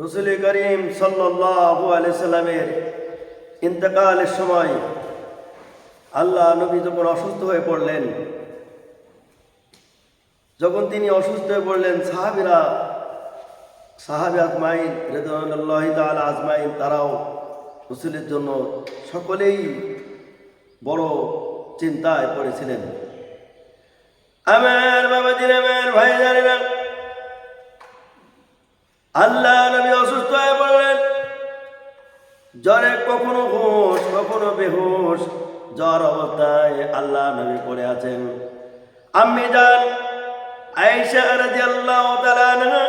রসুল করিম সাল্লাল্লাহু আলাইহি সাল্লামের ইন্তেকালের সময় আল্লাহ নবী যখন অসুস্থ হয়ে পড়লেন, যখন তিনি অসুস্থ হয়ে পড়লেন, সাহাবী আজমাইন রাদিয়াল্লাহু তাআলা আজমাইন তারাও রসুলের জন্য সকলেই বড় চিন্তায় পড়েছিলেন। আমার বাবাজির, আমার ভাই জানেনা, আল্লাহ নবী অসুস্থ হয়ে পড়লেন। জ্বরে কখনো হুঁশ কখনো বেহুশ, জ্বর অবস্থায় আল্লাহ নবী পড়ে আছেন। আম্মি জান আয়েশা রাদিয়াল্লাহু তাআলা আনহা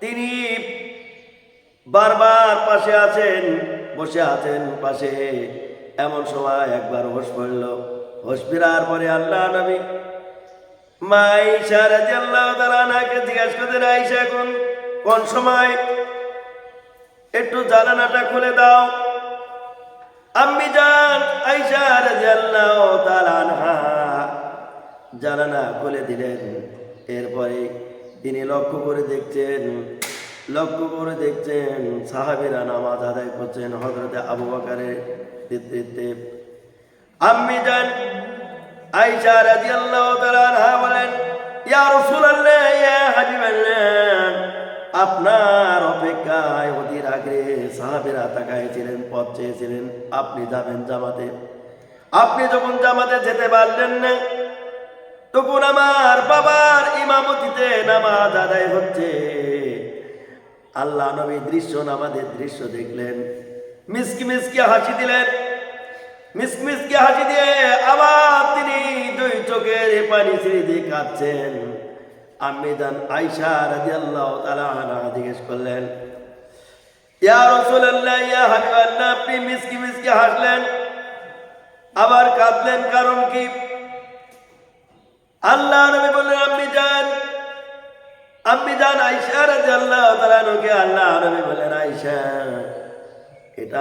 তিনি বারবার পাশে আছেন, বসে আছেন পাশে। এমন সময় একবার হুঁশ পড়ল। হুঁশ ফেরার পরে আল্লাহ নবী মা আয়েশা রাদিয়াল্লাহু তাআলা আনহাকে জিজ্ঞাসা করলেন, আয়েশা কোন সময় একটু জানালাটা খুলে দাও। আম্মি জান আয়েশা রাদিয়াল্লাহু তাআলা আনহা জানালা খুলে দিলেন। এরপরে তিনি লক্ষ্য করে দেখছেন সাহাবীরা নামাজ আদায় করছেন হযরতে আবু বকরের নেতৃত্বে। আম্মি জান আয়েশা রাদিয়াল্লাহু তাআলা আনহা বলেন, ইয়া রাসূলুল্লাহ, ইয়া হাবিবাল্লাহ, আপনার অপেক্ষায় অধীর আগে সাহাবীরা তাকাইছিলেন, পথ চেয়েছিলেন আপনি যাবেন জামাতে। আপনি যখন জামাতে যেতে পারলেন না, তখন আমার বাবার ইমামতিতে নামাজ আদায় হচ্ছে। আল্লাহ নবী নামাজের দৃশ্য দেখলেন, মিসকি মিসকি হাসি দিলেন। মিসমিসকে হাসি দিয়ে আবার তিনি দুই চোখের পানি ছেড়ে দিয়ে কাঁদছেন। আম্মি জান আয়েশা রাদিয়াল্লাহু তাআলা আনহা জিজ্ঞেস করলেন, ইয়া রাসূলুল্লাহ, ইয়া হাবিবাল্লাহ, আপনি মিসকি মিসকি হাসলেন আবার কাঁদলেন, কারণ কি? আল্লাহ নবী বললেন, আম্মি জান আয়েশা রাদিয়াল্লাহু তাআলা আনহাকে আল্লাহ নবী বললেন, আয়েশা, এটা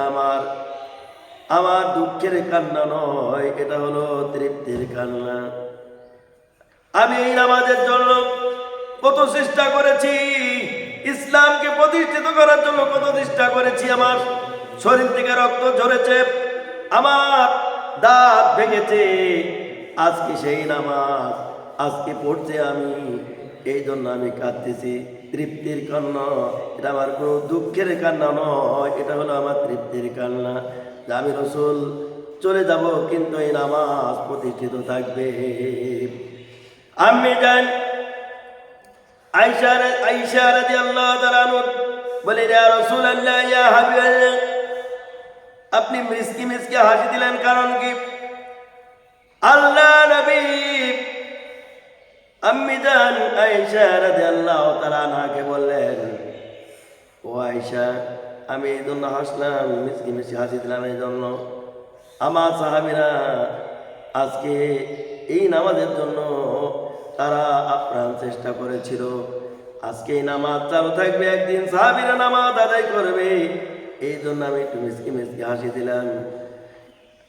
আমার দুঃখের কান্না নয়, এটা হলো তৃপ্তির কান্না। আমি এই নামাজের জন্য কত চেষ্টা করেছি, ইসলামকে প্রতিষ্ঠিত করার জন্য কত চেষ্টা করেছি। আমার শরীর থেকে রক্ত ঝরেছে, আমার দাঁত ভেঙেছে। আজকে সেই নামাজ আজকে পড়ছে আমি, এই জন্য আমি কাঁদতেছি। তৃপ্তির কান্না, এটা আমার কোনো দুঃখের কান্না নয়, এটা হলো আমার তৃপ্তির কান্না। আমি রসুল চলে যাব, কিন্তু এই নামাজ প্রতিষ্ঠিত থাকবে। আম্মি জান আয়েশা রাদিয়াল্লাহু তাআলা আনহা বলে, ইয়া রাসূলুল্লাহ, ইয়া হাবিবাল্লাহ, আপনি মিসকি মিসকি হাসি দিলেন, কারণ কি? আল্লাহ নবী আম্মি জান আয়েশা রাদিয়াল্লাহু তাআলা আনহাকে বললেন, ও আয়েশা, আমি এই জন্য হাসলাম, মিসকি মিসকি হাসি দিলাম এই জন্য, আমার সাহাবীরা আজকে এই নামাজের জন্য তারা আপ্রাণ চেষ্টা করেছিল। আজকে এই নামাজ চালু থাকবে, একদিন সাহাবীরা নামাজ আদায় করবে, এই জন্য আমি একটু মিসকি মিসকি হাসি দিলাম।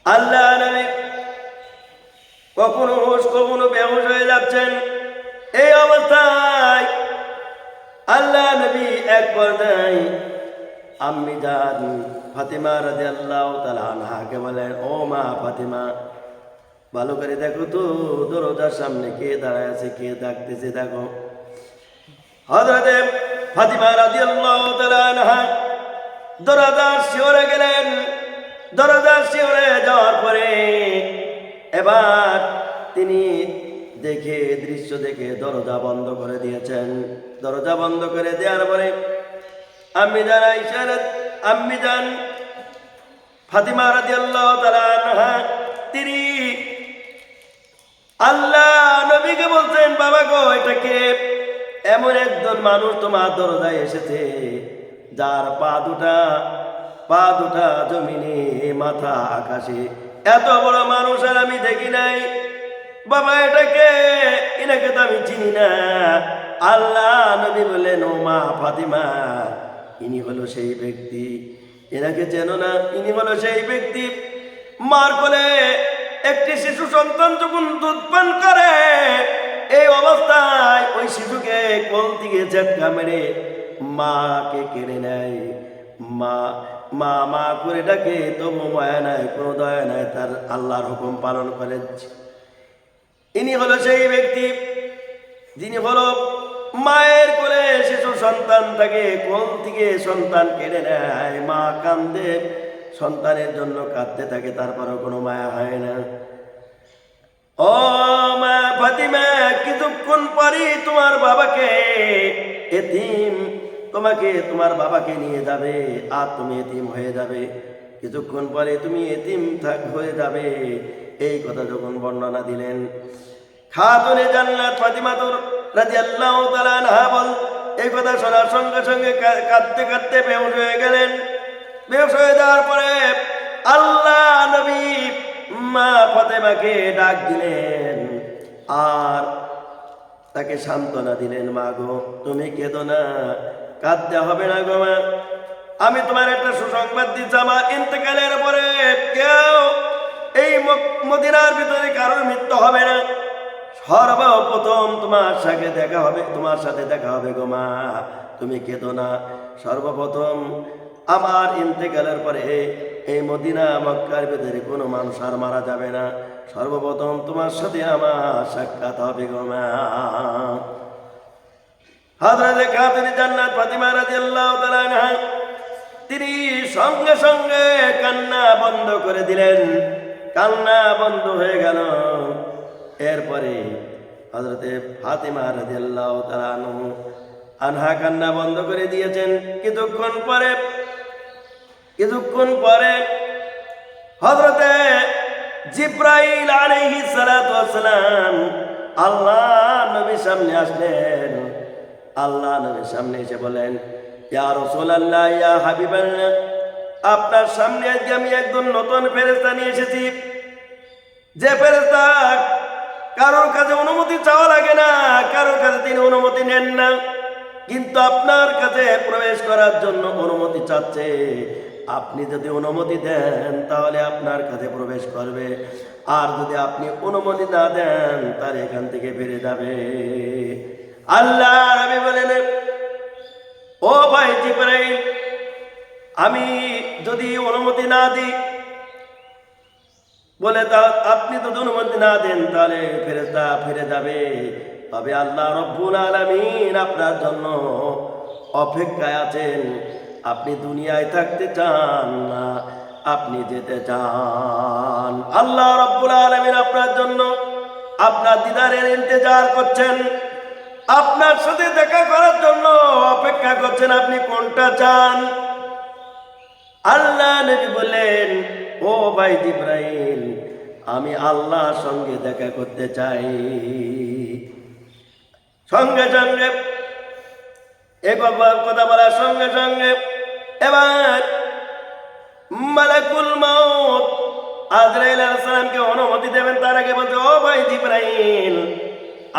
আল্লাহ নবী কখনো হুঁশ কখনো বেহুশ হয়ে যাচ্ছেন। এই অবস্থায় আল্লাহ নবী এক পর্যায়ে আম্মি জান ফাতিমা রাদিয়াল্লাহু তাআলা আনহাকে বলেন, ও মা ফাতিমা, ভালো করে দেখো তো দরজার সামনে কে দাঁড়ায় আছে, কে ডাকতেছে দেখো। হযরতে ফাতিমা রাদিয়াল্লাহু তাআলা আনহা দরজার শিওরে গেলেন। দরজার শিওরে যাওয়ার পরে এবার তিনি দৃশ্য দেখে দরজা বন্ধ করে দিয়েছেন। দরজা বন্ধ করে দেওয়ার পরে আম্মি জান ফাতিমা রাদিয়াল্লাহু তাআলা আনহা তিনি আল্লাহ নবীকে বলছেন, বাবা গো, এটাকে এমন একজন মানুষ তোমার দরজায় এসেছে যার পা দুটা জমিনে, মাথা আকাশে, এত বড় মানুষ আর আমি দেখি নাই। বাবা এনাকে তো আমি চিনি না। আল্লাহ নবী বললেন, ও মা ফাতিমা, ইনি হলো সেই ব্যক্তি, এনাকে চেনো না? ইনি হলো সেই ব্যক্তি, মার কোলে একটি শিশু সন্তান যখন দুধ পান করে, এই অবস্থায় ওই শিশুকে কোল থেকে ঝটকা মেরে মাকে কেড়ে নেয়। মা মা মা করে ডাকে, তবু মায়া নাই, কোনো দয়া নাই, তার আল্লাহর হুকুম পালন করে। ইনি হলো সেই ব্যক্তি যিনি হলো মায়ের কোলে শিশু সন্তান থাকে, কোল থেকে সন্তান কেড়ে নেয়, মা কান্দে, সন্তানের জন্য কাঁদতে থাকে, তারপরেও কোনো মায়া হয় না। ও মা ফাতিমা, কিছুক্ষণ পরই তোমার বাবাকে এতিম, তোমাকে তোমার বাবাকে নিয়ে যাবে, আর তুমি এতিম হয়ে যাবে, কিছুক্ষণ পরে তুমি এতিম হয়ে যাবে। এই কথা যখন বর্ণনা দিলেন, খাতুনে জান্নাত ফাতিমা রাদিয়াল্লাহু তাআলা আনহা এই কথা শোনার সঙ্গে সঙ্গে কাঁদতে কাঁদতে বেহুশ হয়ে গেলেন। বেহুশ হয়ে যাওয়ার পরে আল্লাহ নবী মা ফাতেমাকে ডাক দিলেন আর তাকে সান্ত্বনা দিলেন, মা গো তুমি কেঁদো না, কাঁদতে হবে না গো মা, আমি তোমার একটা সুসংবাদ দিচ্ছি, আমার ইন্তেকালের পরে কেউ এই মদিনার ভিতরে কারোর মৃত্যু হবে না, সর্বপ্রথম তোমার সাথে দেখা হবে গো মা, তুমি কেঁদো না। সর্বপ্রথম আমার ইন্তেকালের পরে এই মদিনা মক্কার ভিতরে কোনো মানুষ আর মারা যাবে না, সর্বপ্রথম তোমার সাথে আমার সাক্ষাৎ হবে গো মা। হযরতে খাতুনে জান্নাত ফাতিমা রাদিয়াল্লাহু তাআলা আনহা তিনি সঙ্গে সঙ্গে কান্না বন্ধ করে দিলেন, কান্না বন্ধ হয়ে গেল। এরপরে হযরতে ফাতিমা রাদিয়াল্লাহু তাআলা আনহা কান্না বন্ধ করে দিয়েছেন। কিছুক্ষণ পরে হযরতে জিবরাইল আলাইহিস সালাতু ওয়াস সালাম আল্লাহ নবীর সামনে আসলেন। আল্লাহ নবীর সামনে এসে বলেন, ইয়া রাসূলুল্লাহ, ইয়া হাবিবাল্লাহ, আপনার সামনে আজকে আমি একজন নতুন ফেরেশতা নিয়ে এসেছি, যে ফেরেশতা কারোর কাছে অনুমতি চাওয়া লাগে না, কারোর কাছে তিনি অনুমতি নেন না, কিন্তু আপনার কাছে প্রবেশ করার জন্য অনুমতি চাচ্ছে। আপনি যদি অনুমতি দেন তাহলে আপনার কাছে প্রবেশ করবে, আর যদি আপনি অনুমতি না দেন তাহলে এখান থেকে বেরিয়ে যাবে। আল্লাহ নবী বলেন, ও ভাই জিবরাইল, আমি যদি অনুমতি না দিই বলে, তা আপনি যদি অনুমতি না দেন তাহলে ফেরেশতা ফিরে যাবে, তবে আল্লাহ রব্বুল আলামিন আপনার জন্য অপেক্ষায় আছেন। আপনি দুনিয়ায় থাকতে চান না আপনি যেতে চান, আল্লাহ রব্বুল আলামিন আপনার জন্য আপনার দিদারের ইন্তজার করছেন, আপনার সাথে দেখা করার জন্য অপেক্ষা করছেন, আপনি কোনটা চান? আল্লাহ নবী বললেন, ও ভাই জিবরাইল, আমি আল্লাহর সঙ্গে দেখা করতে চাই। সঙ্গে সঙ্গে এই কথা বলার সঙ্গে সঙ্গে এবার মালাকুল মউত আজরাইল আলাইহিস সালামকে অনুমতি দেবেন। তার আগে বলতে, ও ভাই জিবরাইল,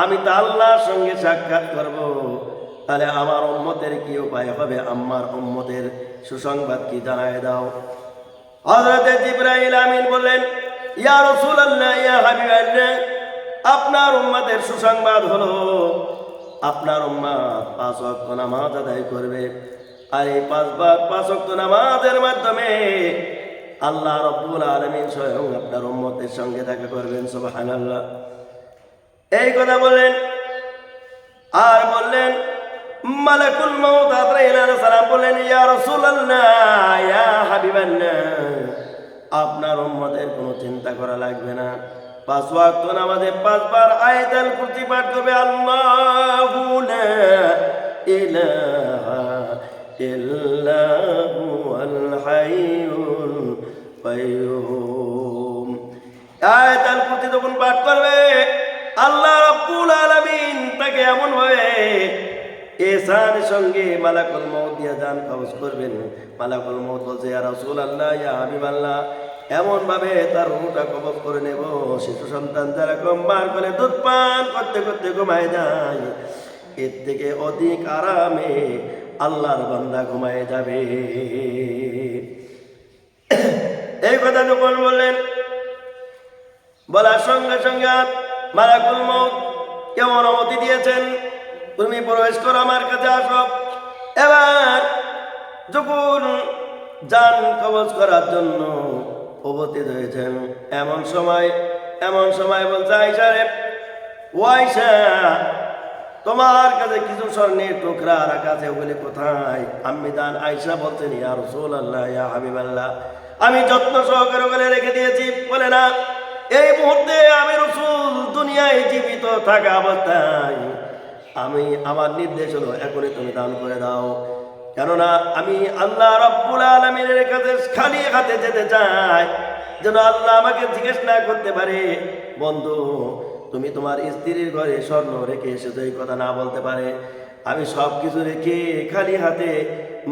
আমি তো আল্লাহর সঙ্গে সাক্ষাৎ করব, তাহলে আমার উম্মতের কি উপায় হবে, আমার উম্মতের সুসংবাদ কি জানায় দাও। হযরত জিবরাইল আমিন বললেন, ইয়া রাসূলুল্লাহ, ইয়া হাবিবাল্লাহ, আপনার উম্মতের সুসংবাদ হলো আপনার উম্মত 5 ওয়াক্ত নামাজ আদায় করবে, আর এই 5 ওয়াক্ত নামাজের মাধ্যমে আল্লাহ রাব্বুল আলামিন স্বয়ং আপনার উম্মতের সঙ্গে দেখা করবেন। সুবহানাল্লাহ। এই কথা বললেন আর বললেন, মালাকুল মউত আজরাইল আলাইহিস সালাম বললেন, ইয়া রাসূলুল্লাহ, ইয়া হাবিবাল্লাহ, আপনার উম্মতের কোনো চিন্তা করা লাগবে না, 5 ওয়াক্ত নামাজে 5 বার আয়াতুল কুরসি পাঠ করবে। আল্লাহু লা ইলাহা ইল্লা হুয়াল হাইয়ুল কাইয়্যুম। আয়াতুল কুরসি যখন পাঠ করবে, আল্লাহ রাব্বুল আলামিন তাকে এমন ভাবে ইহসানের সঙ্গে মালাকুল মউত দিয়ে জান কবজ করবেন। মালাকুল মউত বলছে, ইয়া রাসূলুল্লাহ, ইয়া হাবিবাল্লাহ, এমন ভাবে তার রূহটা কবজ করে নেব, শিশু সন্তান যারা মার করে দুধ পান করতে করতে ঘুমায় যায়, এর থেকে অধিক আরামে আল্লাহর বান্দা ঘুমায় যাবে। এই কথা যখন বললেন, বলার সঙ্গে সঙ্গে মালাকুল মউত কেমন অনুমতি দিয়েছেন, তুমি প্রবেশ করো, আমার কাছে আসো। এবার যখন যান কবজ করার জন্য উপস্থিত হয়েছেন, এমন সময় বলছে আয়েশা রে, ও আয়েশা, তোমার কাছে কিছু স্বর্ণের টুকরা রাখা আছে, ওগুলি কোথায়? আম্মি জান আয়েশা বলছেন, ইয়া রাসূলুল্লাহ, ইয়া হাবিবাল্লাহ, আমি যত্ন সহকারে ওগুলি রেখে দিয়েছি। বলে না, এই মুহূর্তে আমি রাসূল দুনিয়ায় জীবিত থাকা অবস্থায় আমার নির্দেশ হলো এখনই তুমি দান করে দাও, কেননা আমি আল্লাহ রাব্বুল আলামিনের কাছে খালি হাতে যেতে চাই, যেন আল্লাহ আমাকে জিজ্ঞেস না করতে পারে, বন্ধু তুমি তোমার স্ত্রীর ঘরে স্বর্ণ রেখে এসেছো, এই কথা না বলতে পারে। আমি সব কিছু রেখে খালি হাতে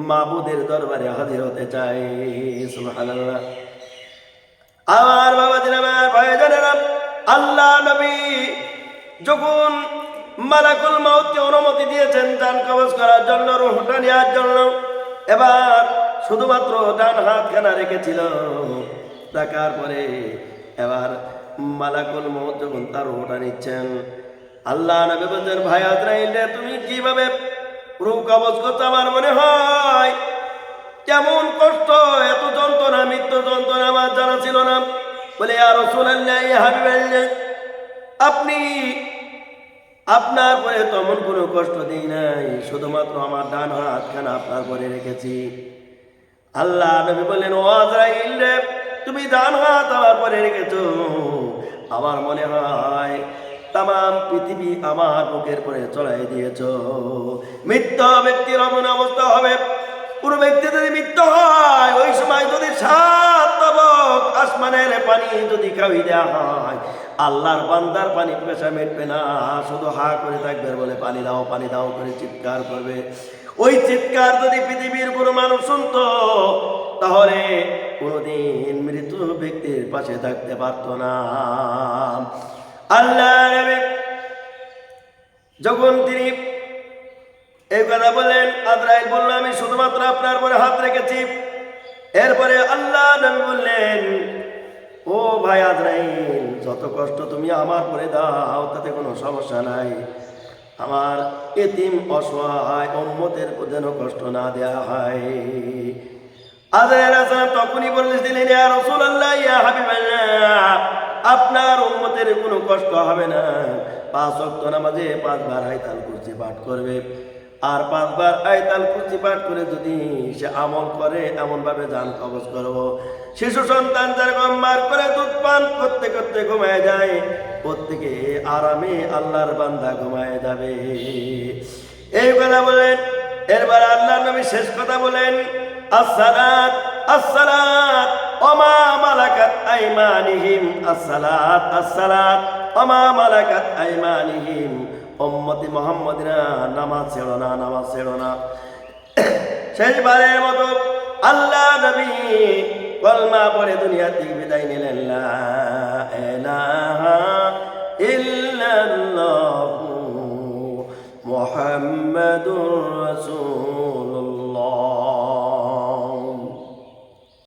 মাবুদের দরবারে হাজির হতে চাই। সুবহানাল্লাহ। আমার বাবাজিরা, আমার ভাইজানেরা, আল্লাহ নবী যখন মালাকুল মউতকে অনুমতি দিয়েছেন জান কবজ করার জন্য, রূহটা নেওয়ার জন্য, এবার শুধুমাত্র ডান হাতখানা রেখেছিল। রাখার পরে এবার মালাকুল মউত যখন তার রূহটা নিচ্ছেন, আল্লাহ নবী বলছেন, ভাই আজরাইল, তুমি কিভাবে রূহ কবজ করতে? আমার মনে হয় কেমন কষ্ট, এত যন্ত্রণা, মৃত্যু যন্ত্রণা আমার জানা ছিল না। বলে, ইয়া রাসূলুল্লাহ, ইয়া হাবিবাল্লাহ, আপনি আপনার পরে তেমন কোনো কষ্ট দিই নাই, শুধুমাত্র আমার ডান হাতখানা আপনার পরে রেখেছি। আল্লাহ নবী বললেন, ও আজরাইল রে, তুমি ডান হাত আমার পরে রেখেছো, আমার মনে হয় তাম পৃথিবী আমার বুকের পরে চড়াই দিয়েছ। মৃত্যু ব্যক্তির এমন অবস্থা হবে, পুরো ব্যক্তি যদি মৃত্যু হয়, ওই সময় যদি 7 তবক আসমানের পানি যদি খাওয়ি দেওয়া হয়, আল্লাহর বান্দার পানি পেশা মেটবে না, শুধু হা করে থাকবে, বলে পানি দাও, পানি দাও করে চিৎকার করবে। ওই চিৎকার যদি পৃথিবীর কোনো মানুষ শুনত, তাহলে কোনোদিন মৃত ব্যক্তির পাশে থাকতে পারত না। আল্লাহ যখন তিনি এই কথা বললেন, আজরাইল বলল, আমি শুধুমাত্র আপনার পরে হাত রেখেছি। এরপরে আল্লাহ নবী বললেন, ও ভাই আজরাইল, যত কষ্ট তুমি আমার পরে দাও তাতে কোনো সমস্যা নাই, আমার এতিম অসহায় উম্মতের যেন কষ্ট না দেয়া হয়। আজরাইল আসসালাম তখনই বলেছিলেন, ইয়া রাসূলুল্লাহ, ইয়া হাবিবাল্লাহ, আপনার উম্মতের কোনো কষ্ট হবে না। 5 ওয়াক্ত নামাজে 5 বার আয়াতুল কুরসি পাঠ করবে, আর 5 বার আয়াতুল কুরসি পাঠ করে যদি সে আমল করে, এমন ভাবে জান কবজ করব, শিশু সন্তান যেরকম মার করে দুধ পান করতে করতে ঘুমায় যায়, প্রত্যেকে আরামে আল্লাহর বান্দা ঘুমায় যাবে। এই কথা বলেন। এরবার আল্লাহ নবী শেষ কথা বলেন, আসসালাত আসসালাত ওমা মালাকাত আইমানিহিম, আসসালাত আসসালাত ওমা মালাকাত আইমানিহিম। উম্মতি মুহাম্মাদিনা, নামাজ ছেড়ো না, নামাজ ছেড়ো না। শেষবারের মতো আল্লাহ নবী কলমা পড়ে দুনিয়া থেকে বিদায় নিলেন, লা ইলাহা ইল্লাল্লাহ।